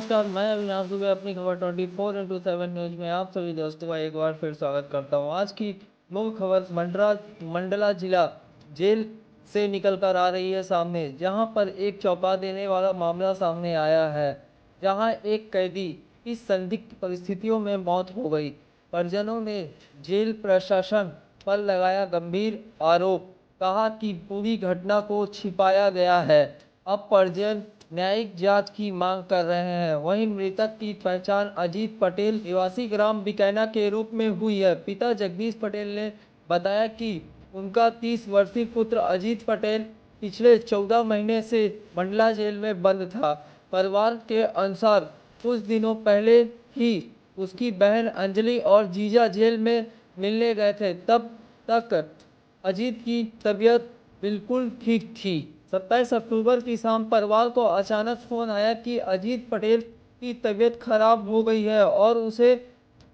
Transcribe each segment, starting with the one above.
नमस्कार, मैं अविनाश दुबे अपनी खबर 24x7 न्यूज़ में आप सभी दोस्तों का एक बार फिर स्वागत करता हूं। आज की मुख्य खबर मंडला जिला जेल से निकल कर आ रही है सामने, जहां पर एक चौंका देने वाला मामला सामने आया है, जहां एक कैदी की संदिग्ध परिस्थितियों में मौत हो गई। परिजनों ने जेल प्रशासन पर लगाया गंभीर आरोप, कहा कि पूरी घटना को छिपाया गया है। अब परिजन न्यायिक जांच की मांग कर रहे हैं। वहीं मृतक की पहचान अजीत पटेल निवासी ग्राम बिकैना के रूप में हुई है। पिता जगदीश पटेल ने बताया कि उनका 30 वर्षीय पुत्र अजीत पटेल पिछले 14 महीने से मंडला जेल में बंद था। परिवार के अनुसार कुछ दिनों पहले ही उसकी बहन अंजलि और जीजा जेल में मिलने गए थे। तब तक अजीत की तबीयत बिल्कुल ठीक थी। 27 अक्टूबर की शाम परिवार को अचानक फोन आया कि अजीत पटेल की तबीयत खराब हो गई है और उसे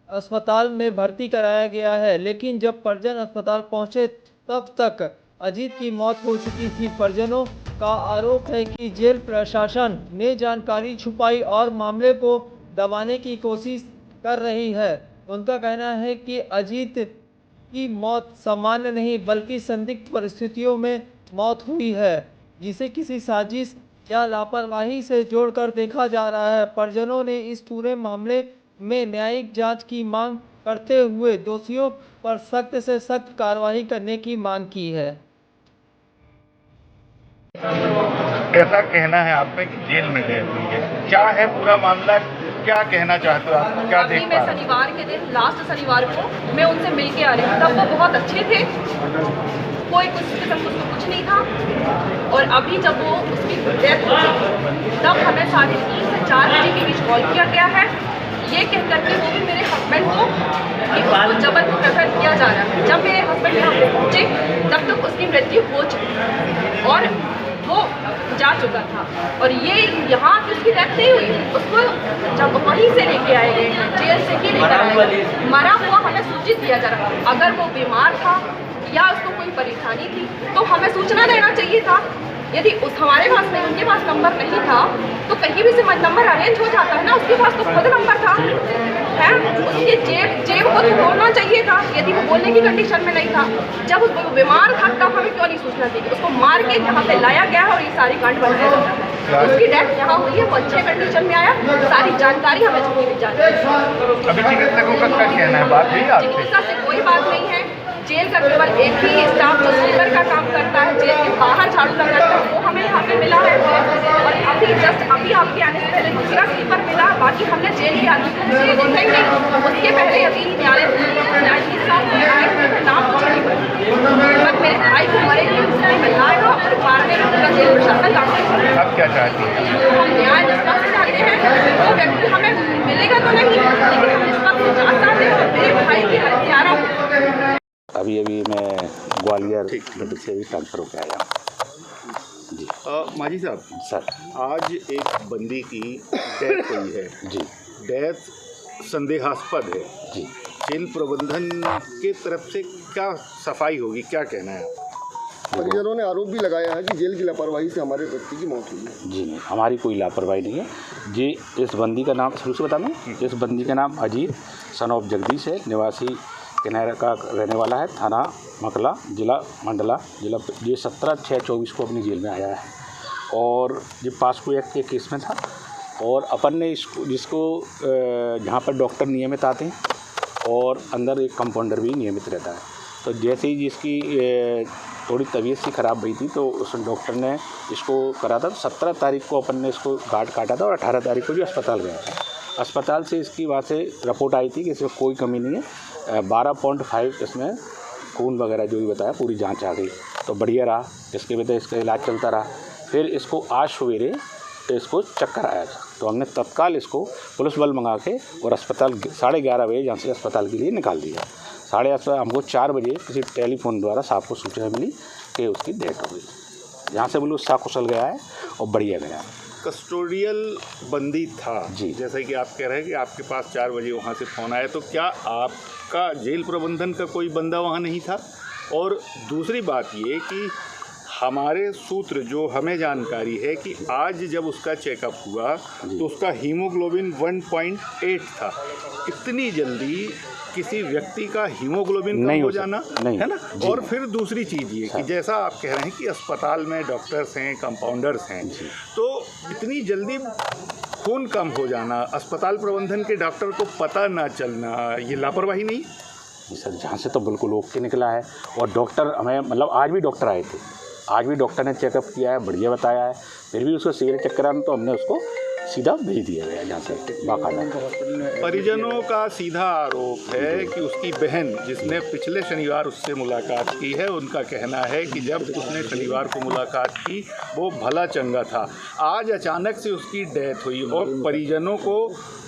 अस्पताल में भर्ती कराया गया है। लेकिन जब परिजन अस्पताल पहुंचे तब तक अजीत की मौत हो चुकी थी। परिजनों का आरोप है कि जेल प्रशासन ने जानकारी छुपाई और मामले को दबाने की कोशिश कर रही है। उनका कहना है कि अजीत की मौत सामान्य नहीं बल्कि संदिग्ध परिस्थितियों में मौत हुई है, जिसे किसी साजिश या लापरवाही से जोड़कर देखा जा रहा है। परिजनों ने इस पूरे मामले में न्यायिक जांच की मांग करते हुए दोषियों पर सख्त से सख्त कार्रवाई करने की मांग की है। कैसा कहना है आपका कि जेल में गए हुई है, क्या है पूरा मामला, क्या कहना चाहते हो आप, क्या देख पा रहे? शनिवार के दिन लास्ट शनिवार को मैं उनसे मिल के आ रही हूँ। तब वो बहुत अच्छे थे, कोई कुछ किस्म उसको कुछ नहीं था। और अभी जब वो उसकी डेथ हो गई तब हमें 3:30 से 4 बजे के बीच कॉल किया गया है, ये कह करके वो भी मेरे हस्बैंड को कि उसको जबरदस्त रेफर किया जा रहा है। जब मेरे हस्बैंड यहाँ पे पहुँचे तब तक उसकी मृत्यु हो चुकी और वो जा चुका था। और ये यहाँ की उसकी डेथ नहीं हुई, उसको जब वहीं से लेके आए गए हैं, जेल से ही लेकर आए, मरा हुआ हमें सूचित किया जा रहा है। अगर वो बीमार था या उसको कोई परेशानी थी तो हमें सूचना देना चाहिए था। यदि हमारे पास नहीं, उनके पास नंबर नहीं था तो कहीं भी से नंबर अरेंज हो जाता है ना। उसके पास तो खुद नंबर था है, उसकी जेब को तो बोलना चाहिए था यदि वो बोलने की कंडीशन में नहीं था। जब वो बीमार था तब हमें क्यों नहीं सूचना दी? उसको मार के यहाँ पे लाया गया है और ये सारी कांड बनाया जाता है। उसकी डेथ यहाँ हुई है, वो अच्छे कंडीशन में आया, सारी जानकारी हमें जितनी भी जानकारी। अभी चिकित्सकों का क्या कहना है, बात हुई आपसे? चिकित्सा से कोई बात नहीं है। जेल का केवल एक ही स्टाफ जो स्वीपर का काम करता है, जेल के बाहर झाड़ू लगाता है, वो हमें यहाँ पे मिला है। और अभी आपके आने से पहले दूसरा स्वीपर मिला। बाकी हमने जेल के आदमी को देखेंगे, उसके पहले अभी न्यायाधीश साहब आए थे, नाम कुछ नहीं पता। बट मेरे भाई को मरे हुए उसको मिलाएगा और मारने में पूरा जेल प्रशासन काम करेगा। आप क्या चाहती हैं? हम न्याय निष्पक्ष से चाहते हैं, वो व्यक्ति हमें मिलेगा तो नहीं, लेकिन हम निष्पक्ष जांच चाहते हैं और मेरे भाई के हत्यारों को। अभी मैं ग्वालियर से भी ट्रांसफ़र होकर आया जी। माजी साहब सर, आज एक बंदी की डेथ हुई है जी। डेथ संदेहास्पद है जी। जेल प्रबंधन के तरफ से क्या सफाई होगी, क्या कहना है? परिजनों ने आरोप भी लगाया है कि जेल की लापरवाही से हमारे व्यक्ति की मौत हुई है। जी नहीं, हमारी कोई लापरवाही नहीं है जी। इस बंदी का नाम शुरू से बता दें, इस बंदी का नाम अजीत सन ऑफ जगदीश है, निवासी किनारा का रहने वाला है, थाना मकला, जिला मंडला, जिला। ये 17/6/24 को अपनी जेल में आया है और ये पास्को एक्ट के केस में था। और अपन ने जिसको जहाँ पर डॉक्टर नियमित आते हैं और अंदर एक कंपाउंडर भी नियमित रहता है, तो जैसे ही जिसकी थोड़ी तबीयत सी ख़राब हुई थी तो उस डॉक्टर ने इसको करा था। 17 तारीख को अपन ने इसको गार्ड काटा था और 18 तारीख को भी अस्पताल गया था। अस्पताल से इसकी वहाँ से रिपोर्ट आई थी कि इसमें कोई कमी नहीं है। 12.5 इसमें खून वगैरह जो भी बताया, पूरी जांच आ गई तो बढ़िया रहा। इसके वजह इसका इलाज चलता रहा। फिर इसको आज सवेरे इसको चक्कर आया था तो हमने तत्काल इसको पुलिस बल मंगा के और अस्पताल 11:30 बजे यहाँ से अस्पताल के लिए निकाल दिया। 8:30 हमको 4 बजे किसी टेलीफोन द्वारा साहब को सूचना मिली कि उसकी डेथ हो गई। यहाँ से बोलो सकुशल गया है और बढ़िया गया। कस्टोडियल बंदी था जी, जैसा कि आप कह रहे हैं कि आपके पास 4 बजे वहाँ से फ़ोन आया, तो क्या आपका जेल प्रबंधन का कोई बंदा वहाँ नहीं था? और दूसरी बात ये कि हमारे सूत्र जो हमें जानकारी है कि आज जब उसका चेकअप हुआ तो उसका हीमोग्लोबिन 1.8 था। इतनी जल्दी किसी व्यक्ति का हीमोग्लोबिन कम हो जाना है ना। और फिर दूसरी चीज़ ये कि जैसा आप कह रहे हैं कि अस्पताल में डॉक्टर्स हैं, कंपाउंडर्स हैं, तो इतनी जल्दी खून कम हो जाना, अस्पताल प्रबंधन के डॉक्टर को पता ना चलना, ये लापरवाही नहीं? सर जहाँ से तो बिल्कुल ओके निकला है। और डॉक्टर हमें मतलब आज भी डॉक्टर आए थे, आज भी डॉक्टर ने चेकअप किया है, बढ़िया बताया है, फिर भी उसको सिविल चेक कराना तो हमने उसको सीधा भेज दिया गया यहाँ से बाकायदा। परिजनों का सीधा आरोप है कि उसकी बहन जिसने पिछले शनिवार उससे मुलाकात की है, उनका कहना है कि जब उसने शनिवार को मुलाकात की वो भला चंगा था, आज अचानक से उसकी डेथ हुई और परिजनों को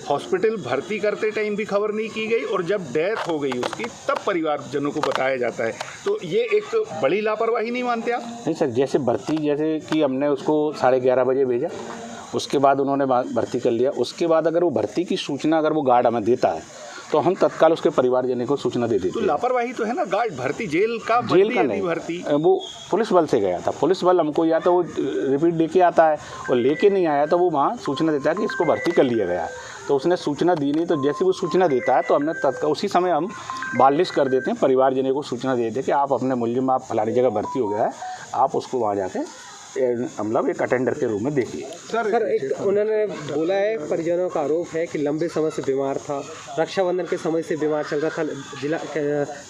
हॉस्पिटल भर्ती करते टाइम भी खबर नहीं की गई और जब डेथ हो गई उसकी तब परिवारजनों को बताया जाता है। तो ये एक बड़ी लापरवाही नहीं मानते आप? नहीं सर, जैसे भर्ती जैसे कि हमने उसको 11:30 बजे भेजा, उसके बाद उन्होंने भर्ती कर लिया। उसके बाद अगर वो भर्ती की सूचना अगर वो गार्ड हमें देता है तो हम तत्काल उसके परिवारजनों को सूचना दे देते हैं। तो लापरवाही तो है ना। गार्ड भर्ती जेल का नहीं भर्ती, वो पुलिस बल से गया था। पुलिस बल हमको या तो वो रिपीट लेके आता है और लेके नहीं आया तो वो वहाँ सूचना देता है कि इसको भर्ती कर लिया गया है। तो उसने सूचना दी नहीं, तो जैसे वो सूचना देता है तो हमने तत्काल उसी समय हम बालिश कर देते हैं, परिवारजनों को सूचना दे देते हैं कि आप अपने मुलजिम आप फलानी जगह भर्ती हो गया है, आप उसको वहाँ जाके मतलब एक अटेंडर के रूम में देखिए। सर एक उन्होंने बोला है, परिजनों का आरोप है कि लंबे समय से बीमार था, रक्षाबंधन के समय से बीमार चल रहा था,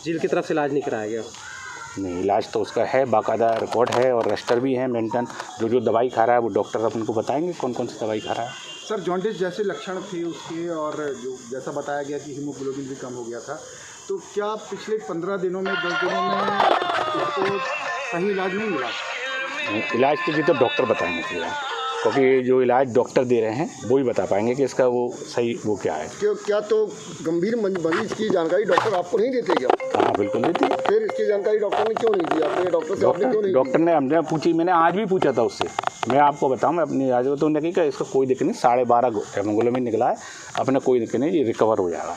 जेल की तरफ से इलाज नहीं कराया गया। नहीं, इलाज तो उसका है, बाकायदा रिकॉर्ड है और रजिस्टर भी है मेंटेन। जो दवाई खा रहा है वो डॉक्टर अपन को बताएंगे कौन कौन सी दवाई खा रहा है। सर जॉन्डिस जैसे लक्षण थे उसके और जो जैसा बताया गया कि हीमोग्लोबिन भी कम हो गया था, तो क्या पिछले 15 दिनों में 10 दिनों में उसको सही इलाज नहीं मिला? इलाज तो जी तो डॉक्टर बताएंगे फिर, क्योंकि जो इलाज डॉक्टर दे रहे हैं वो ही बता पाएंगे कि इसका वो सही वो क्या है। क्या तो गंभीर मरीज की जानकारी डॉक्टर आपको नहीं देते क्या? हाँ बिल्कुल देती है। फिर इसकी जानकारी डॉक्टर ने क्यों नहीं दी? आपने डॉक्टर से आपने क्यों नहीं? डॉक्टर ने हमने पूछी, मैंने आज भी पूछा था उससे। मैं आपको बताऊं, मैं अपनी इलाज तो उन्होंने कहा इसका कोई दिक्कत नहीं, 12.5 हीमोग्लोबिन निकला है, अपने कोई दिक्कत नहीं, ये रिकवर हो जाएगा।